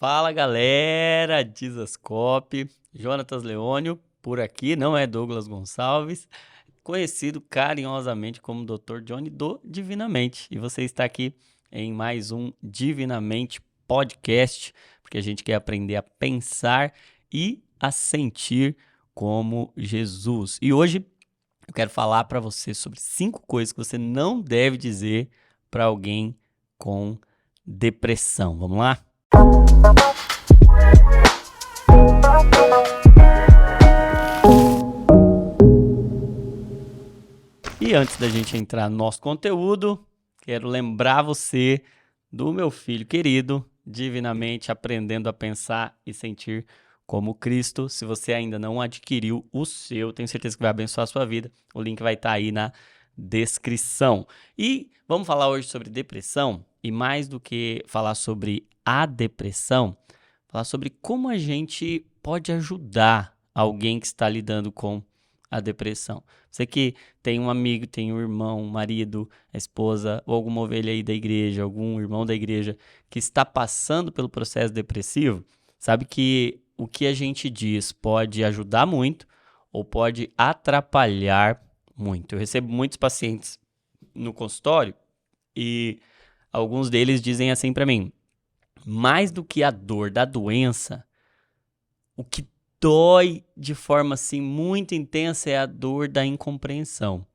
Fala galera, Dizascope, Jonatas Leônio, por aqui, não é Douglas Gonçalves, conhecido carinhosamente como Dr. Johnny do Divinamente. E você está aqui em mais um Divinamente Podcast, porque a gente quer aprender a pensar e a sentir como Jesus. E hoje eu quero falar para você sobre 5 coisas que você não deve dizer para alguém com depressão. Vamos lá? E antes da gente entrar no nosso conteúdo, quero lembrar você do meu filho querido, Divinamente Aprendendo a Pensar e Sentir como Cristo. Se você ainda não adquiriu o seu, tenho certeza que vai abençoar a sua vida. O link vai estar aí na descrição. E vamos falar hoje sobre depressão, e mais do que falar sobre a depressão, falar sobre como a gente pode ajudar alguém que está lidando com a depressão. Você que tem um amigo, tem um irmão, um marido, a esposa ou alguma ovelha aí da igreja, algum irmão da igreja que está passando pelo processo depressivo, sabe que o que a gente diz pode ajudar muito ou pode atrapalhar muito. Eu recebo muitos pacientes no consultório e alguns deles dizem assim para mim: mais do que a dor da doença, o que dói de forma assim muito intensa é a dor da incompreensão.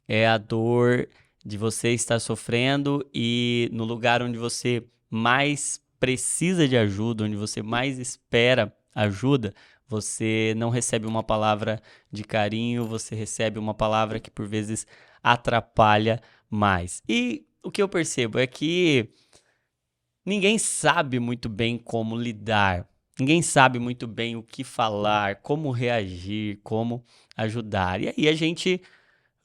É a dor de você estar sofrendo e no lugar onde você mais precisa de ajuda, onde você mais espera ajuda, você não recebe uma palavra de carinho, você recebe uma palavra que por vezes atrapalha mais. E o que eu percebo é que ninguém sabe muito bem como lidar. Ninguém sabe muito bem o que falar, como reagir, como ajudar. E aí a gente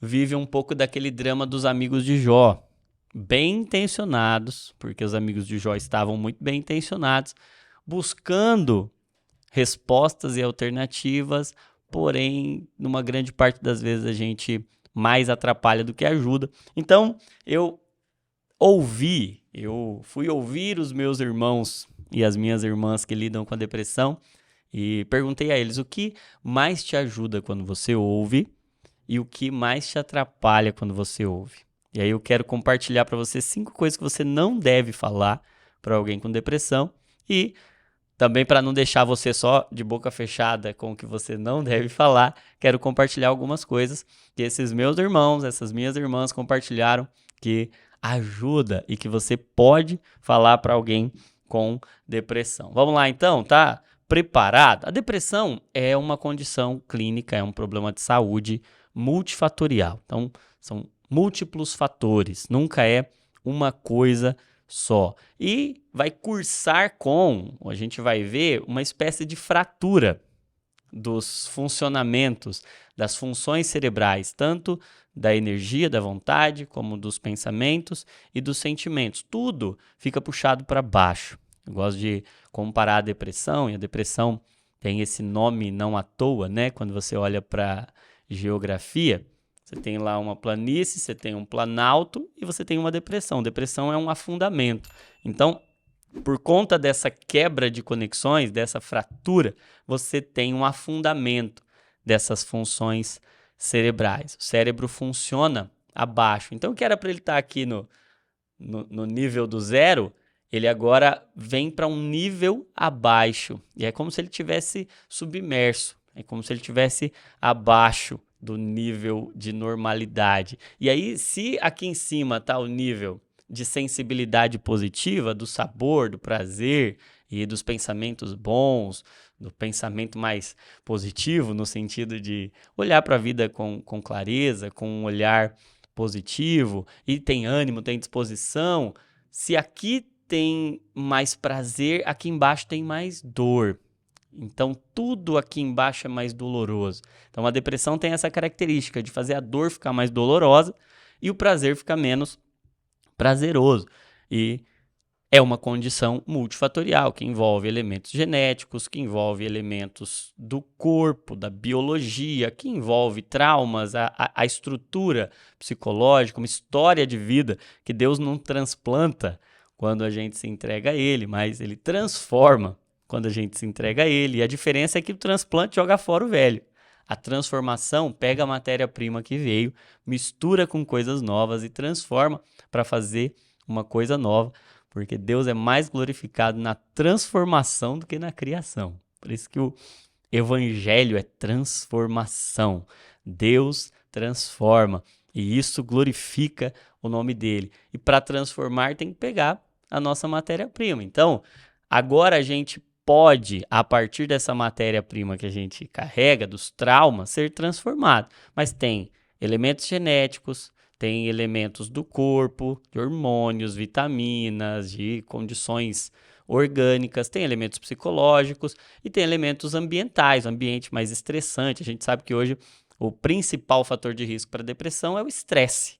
vive um pouco daquele drama dos amigos de Jó. Bem intencionados, porque os amigos de Jó estavam muito bem intencionados, buscando respostas e alternativas, porém, numa grande parte das vezes a gente mais atrapalha do que ajuda. Então, eu fui ouvir os meus irmãos e as minhas irmãs que lidam com a depressão e perguntei a eles o que mais te ajuda quando você ouve e o que mais te atrapalha quando você ouve. E aí eu quero compartilhar para você 5 coisas que você não deve falar para alguém com depressão e também para não deixar você só de boca fechada com o que você não deve falar, quero compartilhar algumas coisas que esses meus irmãos, essas minhas irmãs compartilharam que ajuda e que você pode falar para alguém com depressão. Vamos lá então, tá? Preparado? A depressão é uma condição clínica, é um problema de saúde multifatorial. Então, são múltiplos fatores, nunca é uma coisa só. E vai cursar com, a gente vai ver, uma espécie de fratura dos funcionamentos, das funções cerebrais, tanto da energia, da vontade, como dos pensamentos e dos sentimentos. Tudo fica puxado para baixo. Eu gosto de comparar a depressão, e a depressão tem esse nome não à toa, né? Quando você olha para geografia, você tem lá uma planície, você tem um planalto e você tem uma depressão. Depressão é um afundamento. Então, por conta dessa quebra de conexões, dessa fratura, você tem um afundamento dessas funções cerebrais. O cérebro funciona abaixo. Então, o que era para ele estar aqui no nível do zero, ele agora vem para um nível abaixo. E é como se ele tivesse submerso. É como se ele tivesse abaixo do nível de normalidade. E aí, se aqui em cima está o nível de sensibilidade positiva, do sabor, do prazer e dos pensamentos bons, do pensamento mais positivo, no sentido de olhar para a vida com clareza, com um olhar positivo, e tem ânimo, tem disposição. Se aqui tem mais prazer, aqui embaixo tem mais dor. Então, tudo aqui embaixo é mais doloroso. Então, a depressão tem essa característica de fazer a dor ficar mais dolorosa e o prazer ficar menos prazeroso. E é uma condição multifatorial que envolve elementos genéticos, que envolve elementos do corpo, da biologia, que envolve traumas, a estrutura psicológica, uma história de vida que Deus não transplanta quando a gente se entrega a ele, mas ele transforma quando a gente se entrega a ele. E a diferença é que o transplante joga fora o velho. A transformação pega a matéria-prima que veio, mistura com coisas novas e transforma para fazer uma coisa nova, porque Deus é mais glorificado na transformação do que na criação. Por isso que o evangelho é transformação. Deus transforma e isso glorifica o nome dele. E para transformar tem que pegar a nossa matéria-prima. Então, agora a gente pode, a partir dessa matéria-prima que a gente carrega, dos traumas, ser transformado. Mas tem elementos genéticos, tem elementos do corpo, de hormônios, vitaminas, de condições orgânicas, tem elementos psicológicos e tem elementos ambientais, um ambiente mais estressante. A gente sabe que hoje o principal fator de risco para depressão é o estresse.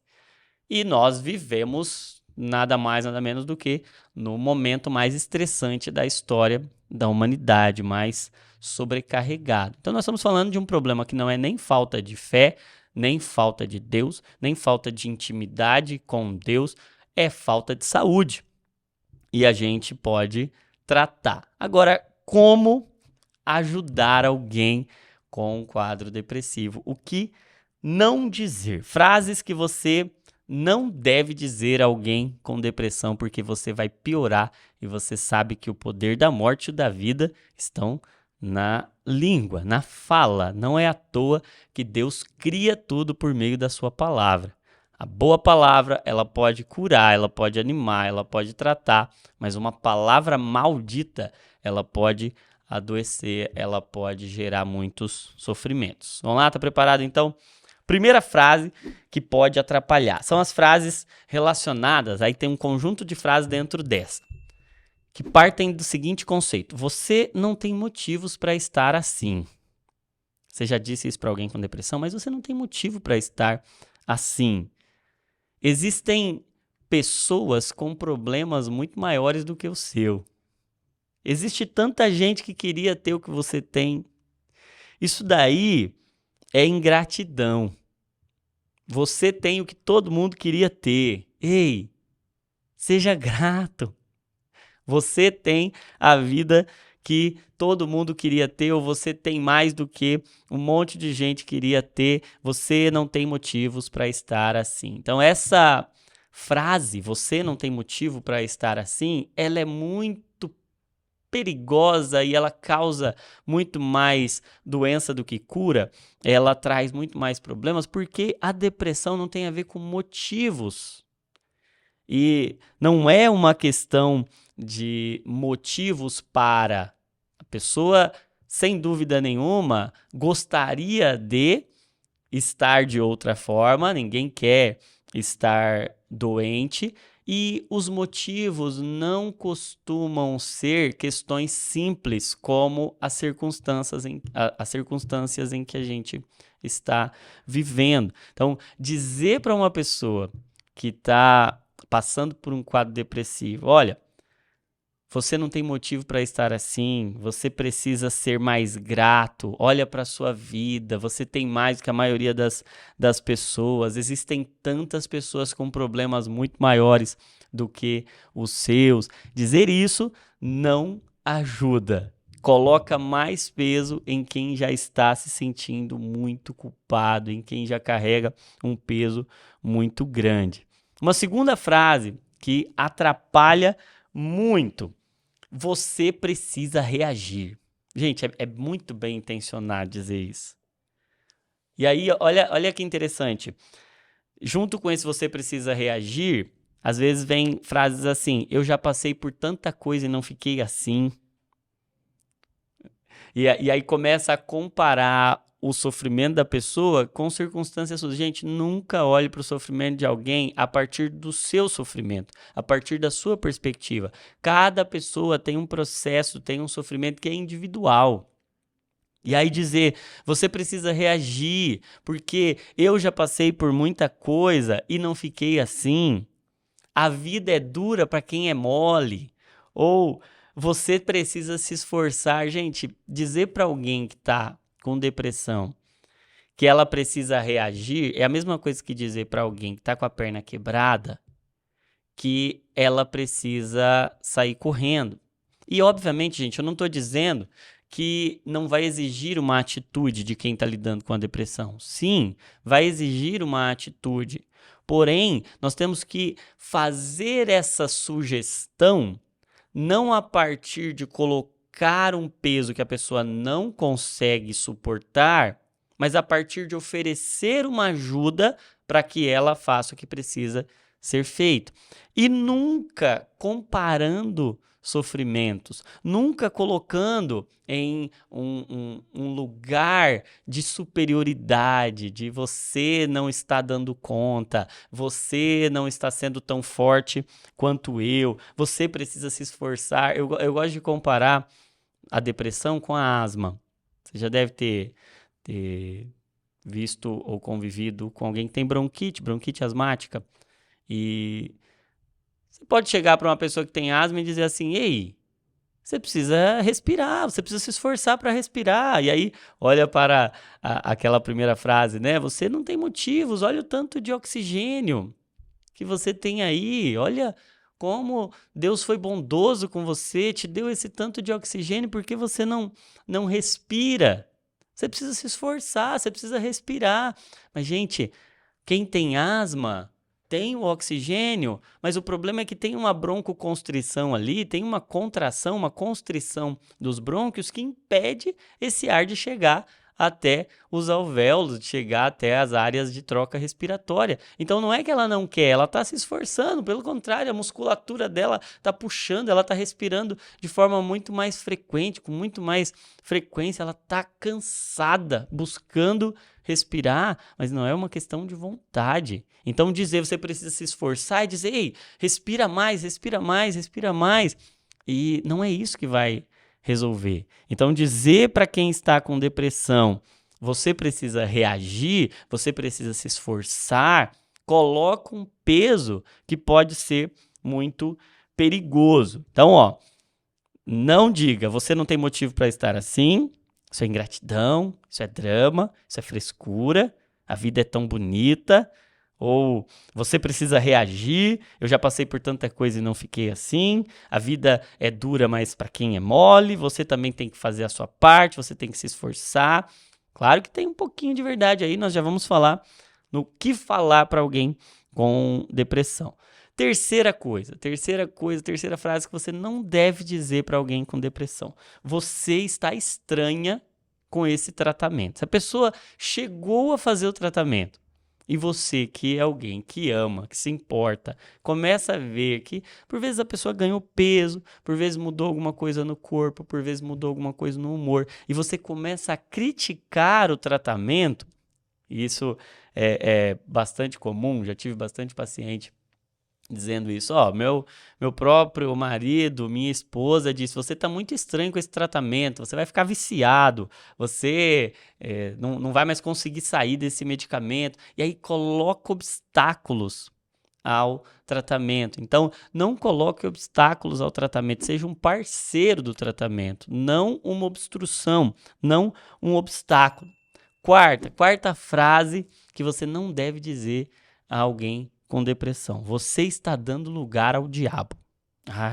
E nós vivemos nada mais, nada menos do que no momento mais estressante da história da humanidade, mais sobrecarregado. Então nós estamos falando de um problema que não é nem falta de fé, nem falta de Deus, nem falta de intimidade com Deus, é falta de saúde. E a gente pode tratar. Agora, como ajudar alguém com um quadro depressivo? O que não dizer? Frases que você não deve dizer a alguém com depressão, porque você vai piorar e você sabe que o poder da morte e da vida estão na língua, na fala. Não é à toa que Deus cria tudo por meio da sua palavra. A boa palavra, ela pode curar, ela pode animar, ela pode tratar, mas uma palavra maldita, ela pode adoecer, ela pode gerar muitos sofrimentos. Vamos lá, tá preparado então? Primeira frase que pode atrapalhar. São as frases relacionadas, aí tem um conjunto de frases dentro dessa, que partem do seguinte conceito: você não tem motivos para estar assim. Você já disse isso para alguém com depressão, mas você não tem motivo para estar assim. Existem pessoas com problemas muito maiores do que o seu. Existe tanta gente que queria ter o que você tem. Isso daí é ingratidão. Você tem o que todo mundo queria ter. Ei, seja grato. Você tem a vida que todo mundo queria ter, ou você tem mais do que um monte de gente queria ter. Você não tem motivos para estar assim. Então essa frase, você não tem motivo para estar assim, ela é muito perigosa e ela causa muito mais doença do que cura. Ela traz muito mais problemas porque a depressão não tem a ver com motivos. E não é uma questão de motivos para. A pessoa, sem dúvida nenhuma, gostaria de estar de outra forma, ninguém quer estar doente, e os motivos não costumam ser questões simples como as circunstâncias em que a gente está vivendo. Então, dizer para uma pessoa que está passando por um quadro depressivo, olha, você não tem motivo para estar assim, você precisa ser mais grato, olha para a sua vida, você tem mais do que a maioria das pessoas, existem tantas pessoas com problemas muito maiores do que os seus. Dizer isso não ajuda, coloca mais peso em quem já está se sentindo muito culpado, em quem já carrega um peso muito grande. Uma segunda frase que atrapalha muito: você precisa reagir. Gente, é muito bem intencionado dizer isso. E aí, olha que interessante. Junto com esse você precisa reagir, às vezes vem frases assim: eu já passei por tanta coisa e não fiquei assim. E aí começa a comparar o sofrimento da pessoa com circunstâncias suas. Gente, nunca olhe para o sofrimento de alguém a partir do seu sofrimento, a partir da sua perspectiva. Cada pessoa tem um processo, tem um sofrimento que é individual. E aí dizer, você precisa reagir, porque eu já passei por muita coisa e não fiquei assim. A vida é dura para quem é mole. Ou você precisa se esforçar. Gente, dizer para alguém que está com depressão que ela precisa reagir é a mesma coisa que dizer para alguém que está com a perna quebrada que ela precisa sair correndo. E, obviamente, gente, eu não estou dizendo que não vai exigir uma atitude de quem está lidando com a depressão. Sim, vai exigir uma atitude. Porém, nós temos que fazer essa sugestão não a partir de colocar um peso que a pessoa não consegue suportar, mas a partir de oferecer uma ajuda para que ela faça o que precisa ser feito. E nunca comparando sofrimentos, nunca colocando em um lugar de superioridade, de você não está dando conta, você não está sendo tão forte quanto eu, você precisa se esforçar. Eu gosto de comparar a depressão com a asma. Você já deve ter visto ou convivido com alguém que tem bronquite asmática, e você pode chegar para uma pessoa que tem asma e dizer assim: ei, você precisa respirar, você precisa se esforçar para respirar. E aí, olha para aquela primeira frase, né? Você não tem motivos, olha o tanto de oxigênio que você tem aí, olha como Deus foi bondoso com você, te deu esse tanto de oxigênio, porque você não respira. Você precisa se esforçar, você precisa respirar. Mas, gente, quem tem asma tem o oxigênio, mas o problema é que tem uma broncoconstrição ali, tem uma contração, uma constrição dos brônquios que impede esse ar de chegar até os alvéolos, de chegar até as áreas de troca respiratória. Então não é que ela não quer, ela está se esforçando, pelo contrário, a musculatura dela está puxando, ela está respirando de forma muito mais frequente, com muito mais frequência, ela está cansada, buscando respirar, mas não é uma questão de vontade. Então dizer você precisa se esforçar e dizer, ei, respira mais, respira mais, respira mais. E não é isso que vai resolver. Então dizer para quem está com depressão, você precisa reagir, você precisa se esforçar, coloca um peso que pode ser muito perigoso. Então, não diga, você não tem motivo para estar assim, isso é ingratidão, isso é drama, isso é frescura, a vida é tão bonita, ou você precisa reagir, eu já passei por tanta coisa e não fiquei assim, a vida é dura, mas para quem é mole, você também tem que fazer a sua parte, você tem que se esforçar. Claro que tem um pouquinho de verdade aí, nós já vamos falar no que falar para alguém com depressão. Terceira frase que você não deve dizer para alguém com depressão. Você está estranha com esse tratamento. Se a pessoa chegou a fazer o tratamento e você, que é alguém que ama, que se importa, começa a ver que por vezes a pessoa ganhou peso, por vezes mudou alguma coisa no corpo, por vezes mudou alguma coisa no humor, e você começa a criticar o tratamento, e isso é bastante comum, já tive bastante paciente dizendo isso, meu próprio marido, minha esposa disse, você está muito estranho com esse tratamento, você vai ficar viciado, você não vai mais conseguir sair desse medicamento, e aí coloca obstáculos ao tratamento. Então, não coloque obstáculos ao tratamento, seja um parceiro do tratamento, não uma obstrução, não um obstáculo. Quarta frase que você não deve dizer a alguém com depressão. Você está dando lugar ao diabo.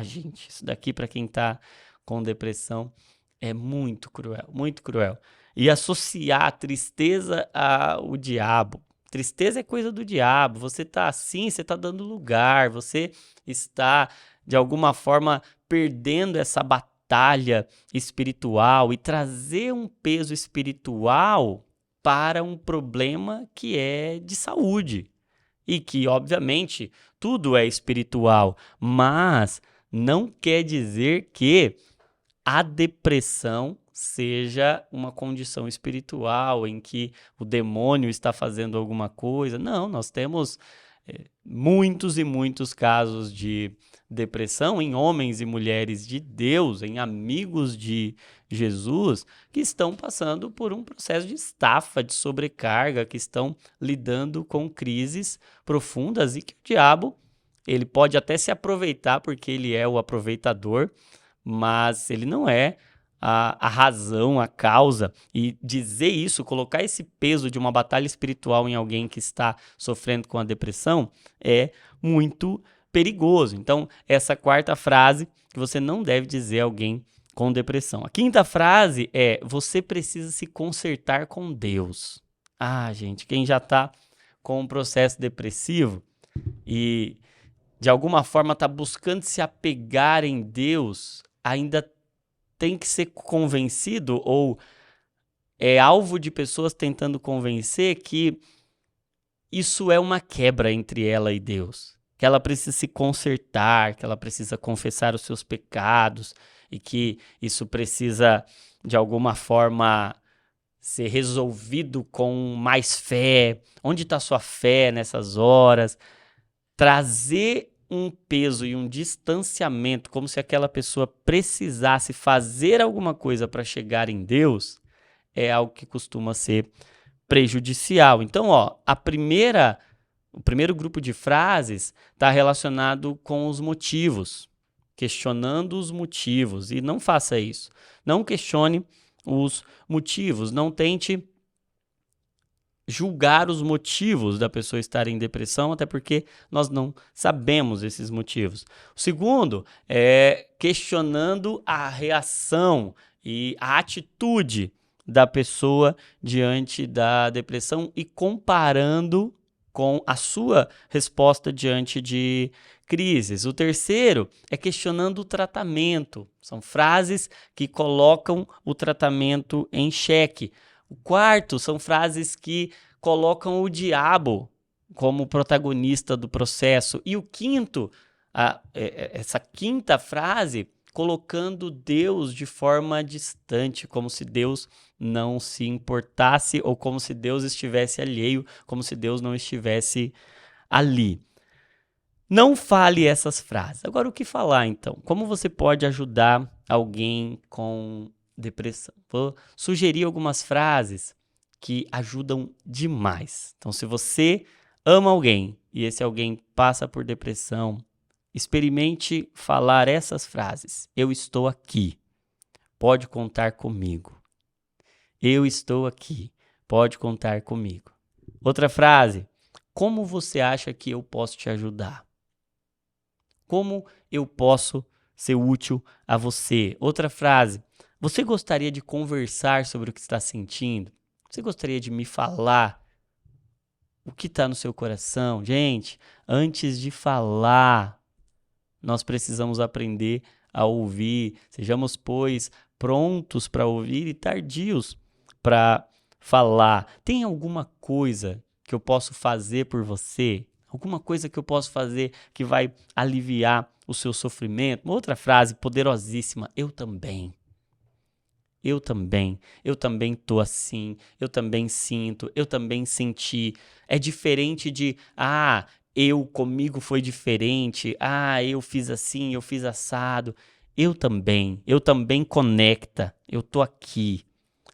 Gente, isso daqui para quem está com depressão é muito cruel, muito cruel. E associar a tristeza ao diabo. Tristeza é coisa do diabo. Você está assim, você está dando lugar, você está, de alguma forma, perdendo essa batalha espiritual e trazer um peso espiritual para um problema que é de saúde. E que, obviamente, tudo é espiritual, mas não quer dizer que a depressão seja uma condição espiritual em que o demônio está fazendo alguma coisa. Não, nós temos muitos e muitos casos de depressão em homens e mulheres de Deus, em amigos de Jesus, que estão passando por um processo de estafa, de sobrecarga, que estão lidando com crises profundas e que o diabo, ele pode até se aproveitar porque ele é o aproveitador, mas ele não é a razão, a causa, e dizer isso, colocar esse peso de uma batalha espiritual em alguém que está sofrendo com a depressão é muito perigoso. Então, essa quarta frase que você não deve dizer a alguém com depressão. A quinta frase é: você precisa se consertar com Deus. Ah, gente, quem já está com um processo depressivo e de alguma forma está buscando se apegar em Deus, ainda tem que ser convencido ou é alvo de pessoas tentando convencer que isso é uma quebra entre ela e Deus. Que ela precisa se consertar, que ela precisa confessar os seus pecados e que isso precisa, de alguma forma, ser resolvido com mais fé. Onde está sua fé nessas horas? Trazer um peso e um distanciamento, como se aquela pessoa precisasse fazer alguma coisa para chegar em Deus, é algo que costuma ser prejudicial. Então, o primeiro grupo de frases está relacionado com os motivos, questionando os motivos. E não faça isso. Não questione os motivos. Não tente julgar os motivos da pessoa estar em depressão, até porque nós não sabemos esses motivos. O segundo é questionando a reação e a atitude da pessoa diante da depressão e comparando com a sua resposta diante de crises. O terceiro é questionando o tratamento. São frases que colocam o tratamento em xeque. O quarto são frases que colocam o como protagonista do processo. E o quinto, essa quinta frase, colocando Deus de forma distante, como se Deus não se importasse ou como se Deus estivesse alheio, como se Deus não estivesse ali. Não fale essas frases. Agora, o que falar, então? Como você pode ajudar alguém com depressão? Vou sugerir algumas frases que ajudam demais. Então, se você ama alguém e esse alguém passa por depressão, experimente falar essas frases. Eu estou aqui. Pode contar comigo. Eu estou aqui. Pode contar comigo. Outra frase. Como você acha que eu posso te ajudar? Como eu posso ser útil a você? Outra frase. Você gostaria de conversar sobre o que está sentindo? Você gostaria de me falar o que está no seu coração? Gente, antes de falar, nós precisamos aprender a ouvir. Sejamos, pois, prontos para ouvir e tardios para falar. Tem alguma coisa que eu posso fazer por você? Alguma coisa que eu posso fazer que vai aliviar o seu sofrimento? Uma outra frase poderosíssima. Eu também. Eu também tô assim, eu também sinto, eu também senti. É diferente de, comigo foi diferente, eu fiz assim, eu fiz assado. Eu também conecta, eu tô aqui.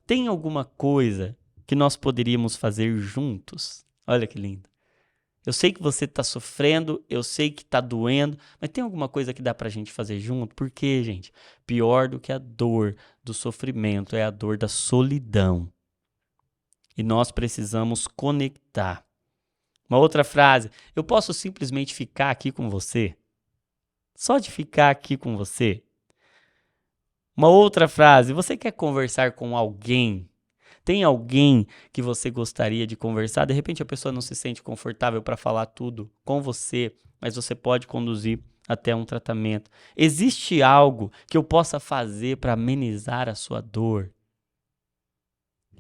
Tem alguma coisa que nós poderíamos fazer juntos? Olha que lindo. Eu sei que você está sofrendo, eu sei que está doendo, mas tem alguma coisa que dá pra gente fazer junto? Por quê, gente? Pior do que a dor do sofrimento é a dor da solidão. E nós precisamos conectar. Uma outra frase, eu posso simplesmente ficar aqui com você? Só de ficar aqui com você? Uma outra frase, você quer conversar com alguém? Tem alguém que você gostaria de conversar? De repente a pessoa não se sente confortável para falar tudo com você, mas você pode conduzir até um tratamento. Existe algo que eu possa fazer para amenizar a sua dor?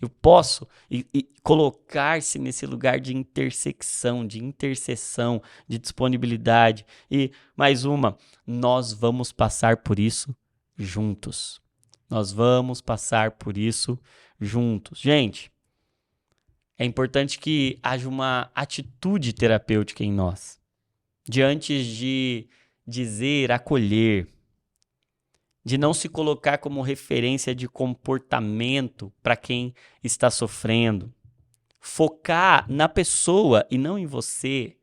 Eu posso e colocar-se nesse lugar de intersecção, de intercessão, de disponibilidade. E mais uma, nós vamos passar por isso juntos. Nós vamos passar por isso juntos. Gente, é importante que haja uma atitude terapêutica em nós. Diante de dizer, acolher, de não se colocar como referência de comportamento para quem está sofrendo. Focar na pessoa e não em você.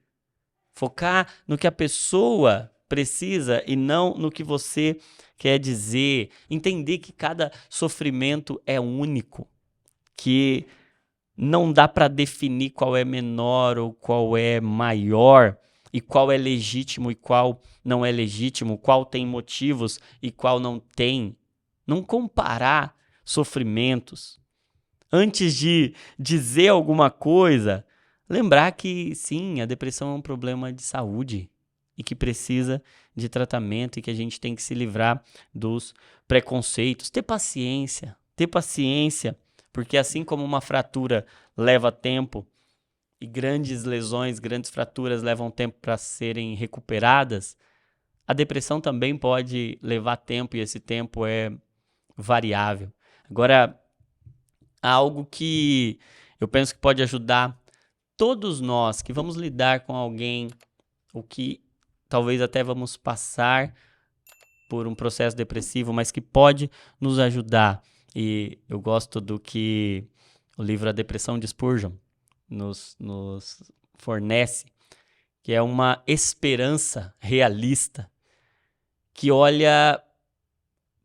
Focar no que a pessoa precisa e não no que você quer dizer. Entender que cada sofrimento é único, que não dá para definir qual é menor ou qual é maior, e qual é legítimo e qual não é legítimo, qual tem motivos e qual não tem. Não comparar sofrimentos. Antes de dizer alguma coisa, lembrar que sim, a depressão é um problema de saúde e que precisa de tratamento e que a gente tem que se livrar dos preconceitos. Ter paciência, porque assim como uma fratura leva tempo e grandes lesões, grandes fraturas levam tempo para serem recuperadas, a depressão também pode levar tempo e esse tempo é variável. Agora, algo que eu penso que pode ajudar todos nós que vamos lidar com alguém ou que talvez até vamos passar por um processo depressivo, mas que pode nos ajudar. E eu gosto do que o livro A Depressão de Spurgeon nos fornece, que é uma esperança realista que olha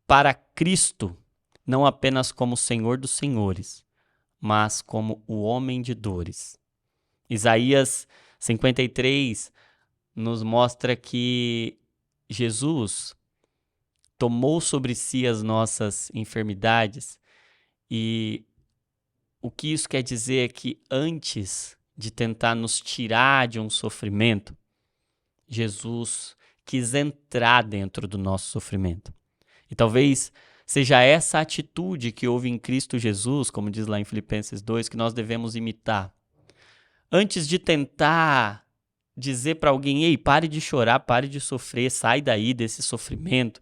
para Cristo não apenas como Senhor dos Senhores, mas como o homem de dores. Isaías 53 nos mostra que Jesus tomou sobre si as nossas enfermidades e o que isso quer dizer é que antes de tentar nos tirar de um sofrimento, Jesus quis entrar dentro do nosso sofrimento. E talvez seja essa atitude que houve em Cristo Jesus, como diz lá em Filipenses 2, que nós devemos imitar. Antes de tentar dizer para alguém, ei, pare de chorar, pare de sofrer, sai daí desse sofrimento.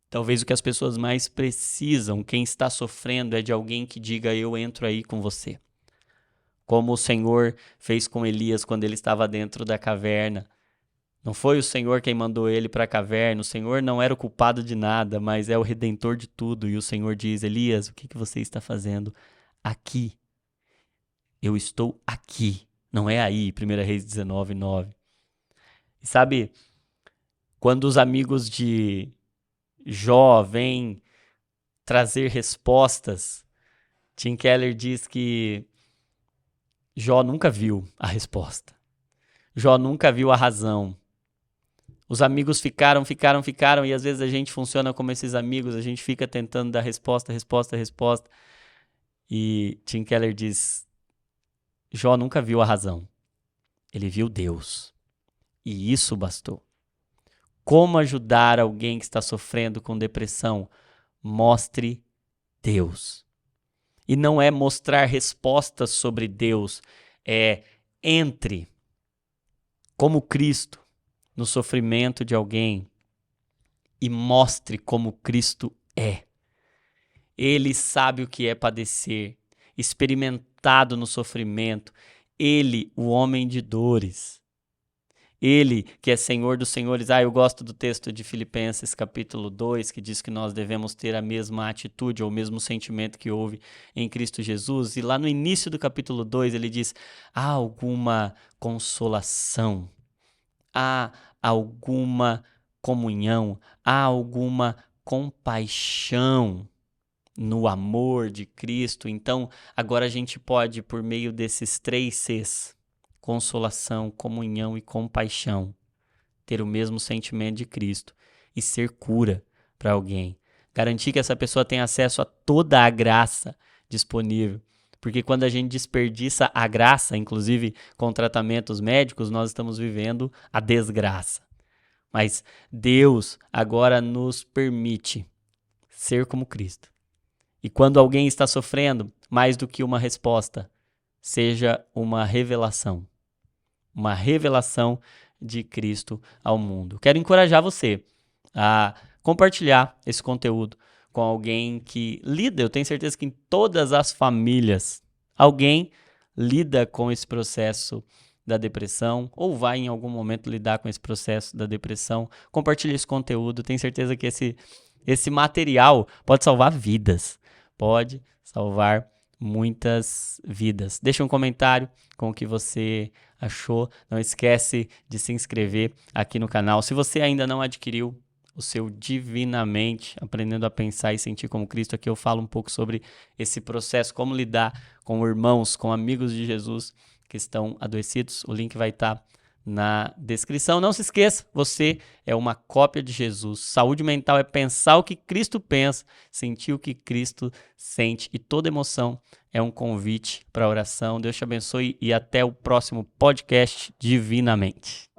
Talvez o que as pessoas mais precisam, quem está sofrendo, é de alguém que diga, eu entro aí com você. Como o Senhor fez com Elias quando ele estava dentro da caverna. Não foi o Senhor quem mandou ele para a caverna, o Senhor não era o culpado de nada, mas é o Redentor de tudo. E o Senhor diz, Elias, o que você está fazendo aqui? Eu estou aqui, não é aí, 1 Reis 19:9. E sabe, quando os amigos de Jó vêm trazer respostas, Tim Keller diz que Jó nunca viu a resposta. Jó nunca viu a razão. Os amigos ficaram, e às vezes a gente funciona como esses amigos, a gente fica tentando dar resposta. E Tim Keller diz, Jó nunca viu a razão, ele viu Deus. E isso bastou. Como ajudar alguém que está sofrendo com depressão? Mostre Deus. E não é mostrar respostas sobre Deus, é entre como Cristo no sofrimento de alguém e mostre como Cristo é. Ele sabe o que é padecer, experimentado no sofrimento. Ele, o homem de dores. Ele, que é Senhor dos Senhores. Eu gosto do texto de Filipenses capítulo 2, que diz que nós devemos ter a mesma atitude ou o mesmo sentimento que houve em Cristo Jesus. E lá no início do capítulo 2 ele diz, há alguma consolação, há alguma comunhão, há alguma compaixão no amor de Cristo. Então, agora a gente pode, por meio desses 3 Cs, consolação, comunhão e compaixão, ter o mesmo sentimento de Cristo e ser cura para alguém. Garantir que essa pessoa tenha acesso a toda a graça disponível. Porque quando a gente desperdiça a graça, inclusive com tratamentos médicos, nós estamos vivendo a desgraça. Mas Deus agora nos permite ser como Cristo. E quando alguém está sofrendo, mais do que uma resposta, seja uma revelação de Cristo ao mundo. Quero encorajar você a compartilhar esse conteúdo com alguém que lida. Eu tenho certeza que em todas as famílias, alguém lida com esse processo da depressão ou vai em algum momento lidar com esse processo da depressão. Compartilhe esse conteúdo. Tenho certeza que esse material pode salvar vidas. Pode salvar muitas vidas. Deixa um comentário com o que você achou. Não esquece de se inscrever aqui no canal. Se você ainda não adquiriu o seu Divinamente, Aprendendo a Pensar e Sentir como Cristo, aqui eu falo um pouco sobre esse processo, como lidar com irmãos, com amigos de Jesus que estão adoecidos. O link vai estar na descrição. Não se esqueça, você é uma cópia de Jesus. Saúde mental é pensar o que Cristo pensa, sentir o que Cristo sente, e toda emoção é um convite para a oração. Deus te abençoe e até o próximo podcast Divinamente.